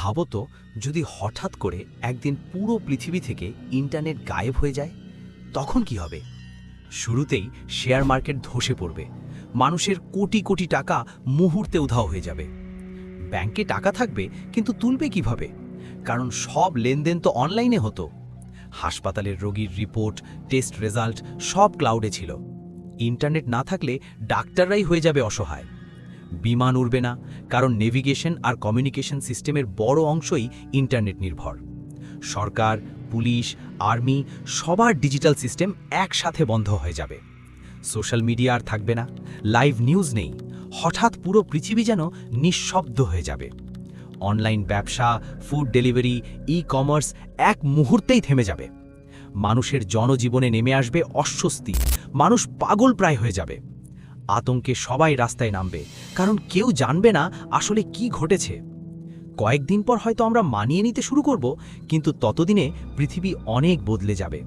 ভাবো তো, যদি হঠাৎ করে একদিন পুরো পৃথিবী থেকে ইন্টারনেট গায়েব হয়ে যায়, তখন কি হবে? শুরুতেই শেয়ার মার্কেট ধসে পড়বে, মানুষের কোটি কোটি টাকা মুহূর্তে উধাও হয়ে যাবে। ব্যাংকে টাকা থাকবে, কিন্তু তুলবে কিভাবে? কারণ সব লেনদেন তো অনলাইনে হতো। হাসপাতালের রোগীর রিপোর্ট, টেস্ট রেজাল্ট সব ক্লাউডে ছিল। ইন্টারনেট না থাকলে ডাক্তাররাই হয়ে যাবে অসহায়। বিমান উড়বে না, কারণ নেভিগেশন আর কমিউনিকেশন সিস্টেমের বড় অংশই ইন্টারনেট নির্ভর। সরকার, পুলিশ, আর্মি সবার ডিজিটাল সিস্টেম একসাথে বন্ধ হয়ে যাবে। সোশ্যাল মিডিয়া আর থাকবে না, লাইভ নিউজ নেই। হঠাৎ পুরো পৃথিবী যেন নিঃশব্দ হয়ে যাবে। অনলাইন ব্যবসা, ফুড ডেলিভারি, ই-কমার্স এক মুহূর্তেই থেমে যাবে। মানুষের জনজীবনে নেমে আসবে অস্বস্তি, মানুষ পাগল প্রায় হয়ে যাবে। আতঙ্কে সবাই রাস্তায় নামবে, কারণ কেউ জানবে না আসলে কি ঘটেছে। কয়েকদিন পর হয়তো আমরা মানিয়ে নিতে শুরু করব, কিন্তু ততদিনে পৃথিবী অনেক বদলে যাবে।